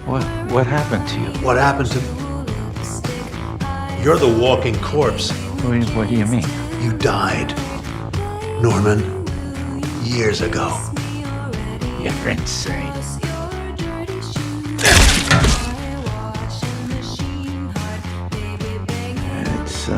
What happened to you? What happened to... You're the walking corpse. What do you mean? You died, Norman, years ago. You're insane. It's